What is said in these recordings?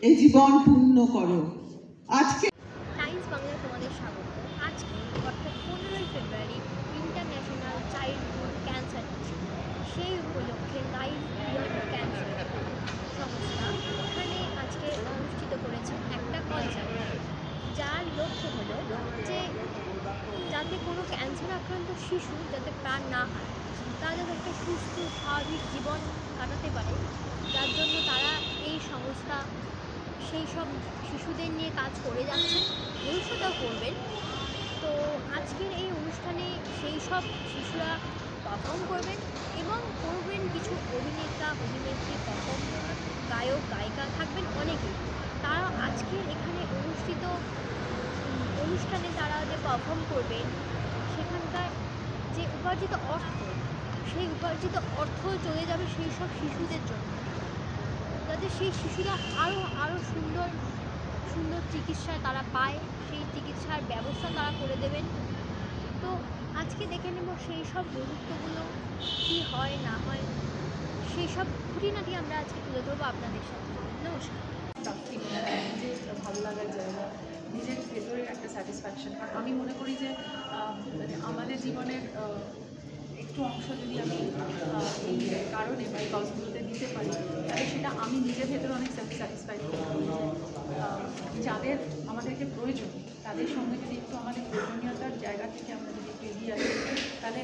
এই জীবন পূর্ণ করো। আজকে টাইমস বাংলায় তোমাদের স্বাগত। আজকে অর্থাৎ 15ই ফেব্রুয়ারি ইন্টারন্যাশনাল চাইল্ডহুড ক্যান্সার ডে। সেই উপলক্ষে লাইফ বিয়ন্ড ক্যান্সার সংস্থা এখানে আজকে অনুষ্ঠিত করেছে একটা কনসার্ট, যার লক্ষ্য হলো যে যাতে কোনো ক্যান্সার আক্রান্ত শিশু যাতে প্রাণ না হারায়, তারা যাতে একটা সুস্থ স্বাভাবিক জীবন কাটাতে পারে, যার জন্য তারা এই সংস্থা সেই সব শিশুদের নিয়ে কাজ করে যাচ্ছেন, ভবিষ্যতেও করবেন। তো আজকের এই অনুষ্ঠানে সেই সব শিশুরা পারফর্ম করবেন এবং করবেন কিছু অভিনেতা অভিনেত্রী, পারফর্মার, গায়ক গায়িকা থাকবেন অনেকেই। তারা আজকের এখানে অনুষ্ঠিত অনুষ্ঠানে তারা যে পারফর্ম করবেন, সেখানকার যে উপার্জিত অর্থ, সেই উপার্জিত অর্থ চলে যাবে সেই সব শিশুদের জন্য, যাতে সেই শিশুরা আরও সুন্দর সুন্দর চিকিৎসা তারা পায়, সেই চিকিৎসার ব্যবস্থা তারা করে দেবেন। তো আজকে দেখে নেব সেই সব মুহূর্তগুলো কী হয় না হয়, সেই সব খুঁটিনাটি আমরা আজকে তুলে ধরবো আপনাদের সাথে। নমস্কার। নিজের ভালো লাগার জায়গা, নিজের ভেতরের একটা স্যাটিসফ্যাকশন। কারণ আমি মনে করি যে মানে আমাদের জীবনের একটু অংশ যদি আমি এই কারণে বা এই কজগুলোতে দিতে পারি, তাহলে সেটা আমি নিজের ভেতরে অনেক স্যাটিসফাইড করি। যাদের আমাদেরকে প্রয়োজন, তাদের সঙ্গে যদি একটু আমাদের প্রয়োজনীয়তার জায়গা থেকে আমরা যদি একটু এগিয়ে আসি, তাহলে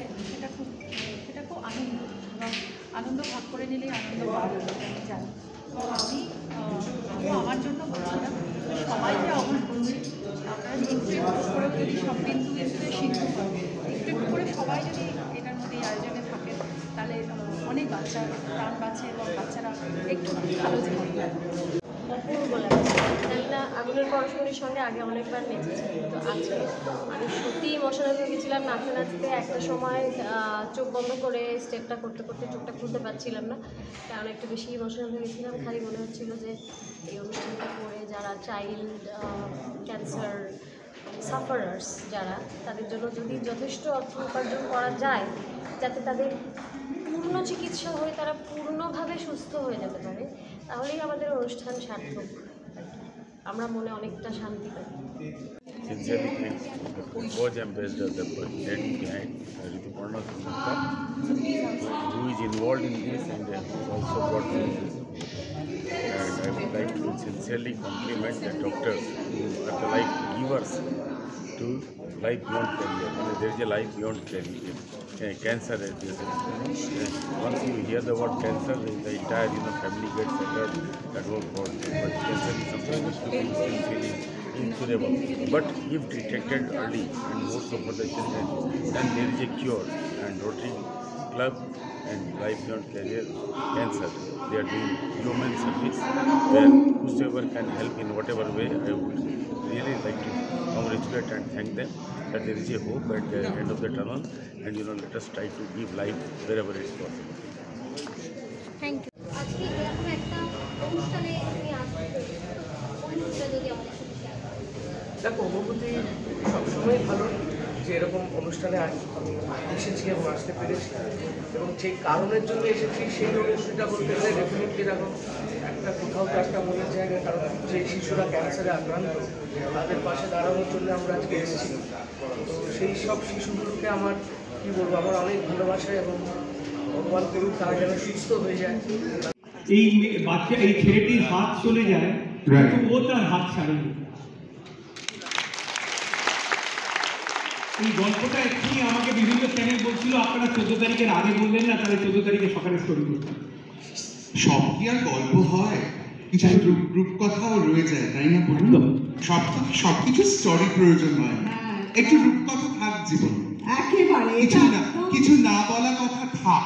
সেটা খুব আনন্দ, এবং আনন্দ ভাগ করে নিলেই আনন্দ বাড়বে, আমি জানি। তো আমি আমার জন্য বলছি না, সবাইকে আহ্বান করছি, আপনারা একটু একটু করে যদি সব বিন্দু বিন্দুতে সিদ্ধ হয়, একটু একটু করে সবাই যদি এটার মধ্যে এই আয়োজনে থাকেন, তাহলে অনেক বাচ্চার প্রাণ বাঁচে এবং বাচ্চারা একটু ভালো জীবন পায়। অপূর্ব লাগছে। জানি না, আগুনের পরশুরের সঙ্গে আগে অনেকবার নেচেছি, কিন্তু আজকে আমি সত্যিই ইমোশনাল হয়ে গেছিলাম। নাচতে নাচতে একটা সময় চোখ বন্ধ করে স্টেপটা করতে করতে চোখটা খুলতে পারছিলাম না, কারণ একটু বেশি ইমোশনাল হয়ে গেছিলাম। খালি মনে হচ্ছিলো যে এই অনুষ্ঠানটা করে যারা চাইল্ড ক্যান্সার সাফারার্স যারা, তাদের জন্য যদি যথেষ্ট অর্থ উপার্জন করা যায়, যাতে তাদের পূর্ণ চিকিৎসা হয়ে তারা পূর্ণভাবে সুস্থ হয়ে যেতে পারে, তাহলেই আমাদের অনুষ্ঠান সার্থক। আমরা মনে অনেকটা শান্তি পাই। Sincerely thanks to the Coach Ambassador, the president behind Rituparna Samasta, who is involved in this and who also brought me this. And I would like to sincerely compliment the doctors who are the life givers to life beyond career. There is a life beyond career. Cancer, once you hear the word cancer, the entire family gets shattered. That whole world. But cancer is something which people still feel incurable. But if detected early and more so for the children, then there is a cure. And Rotary Club and Life Beyond Career Cancer, they are doing human service where whosoever can help in whatever way. I would really like to congratulate and thank them that there is a hope at the end of the tunnel, and let us try to give life wherever it's possible. Thank you. আজকে এরকম একটা অনুষ্ঠানে আপনি আসতে অনুভূতিটা যদি আমাদের সাথে শেয়ার করেন। দেখো, অনুভূতি সবসময় ভালো যে এরকম অনুষ্ঠানে আমি এসেছি এবং আসতে পেরেছি, এবং যে কারণের জন্য এসেছি সেই অনুভূতিটা বলতে গেলে ডেফিনেটলি দেখো একটা কোথাও তো একটা মনের জায়গা। কারণ যে শিশুরা ক্যান্সারে আক্রান্ত, তাদের পাশে দাঁড়ানোর জন্য আমরা আজকে এসেছি। তো সেই সব শিশুগুলোকে আমার কী বলবো, আমার অনেক ভালোবাসা, এবং ভগবান করুক তারা যেন সুস্থ হয়ে যায়। এই বাচ্চা, এই ছেলেটির হাত চলে যায়, কিন্তু ও তার হাত ছাড়েনি। এই গল্পটা একটি আমাকে বিভিন্ন চ্যানেল বলছিল, আপনারা 14 তারিখের আগে বললেন না, তাহলে 14 তারিখে সকালে স্টোরি করতাম। সব কি আর গল্প হয়, কিছু রূপকথাও রয়ে যায়, তাই না? সবকিছু স্টোরি প্রয়োজন হয়, একটু রূপকথা থাক জীবন, একেবারে কিছু না বলা কথা থাক,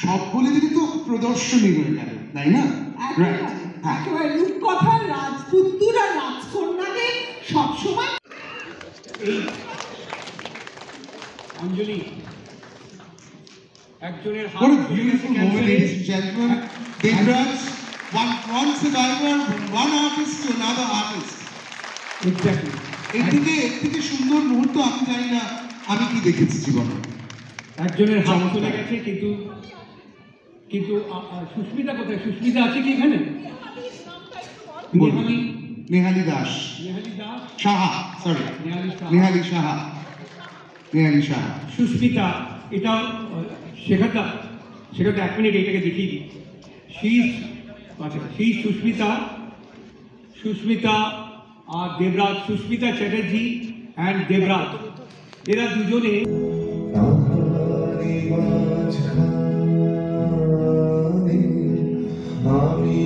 সব বলে দিলে তো প্রদর্শনী হয়ে গেল, তাই না? একেবারে রূপকথার রাজপুত্র আর রাজকন্যাকে সবসময় এই অঞ্জলি একজনের হাত। What a beautiful moment, ladies and gentlemen. Devraj, one survivor, one artist to another artist. Exactly. এর থেকে সুন্দর মুহূর্ত আমি জানি না আমি কি দেখেছি জীবনে। একজনের হাত চলে গেছে, কিন্তু সুস্মিতা কোথায়? সুস্মিতা আছে কি এখানে? নেহালি নেহালি দাস নেহালি দাস, সাহা, সরি, নেহালি সাহা, নেহালি সাহা, নেহালি সাহা। সুস্মিতা, এটাও শেখাটা 1 মিনিট এটাকে দেখিয়ে দিই। সেই সুস্মিতা আর দেবরাজ, সুস্মিতা চ্যাটার্জি অ্যান্ড দেবরাজ, এরা দুজনে আমি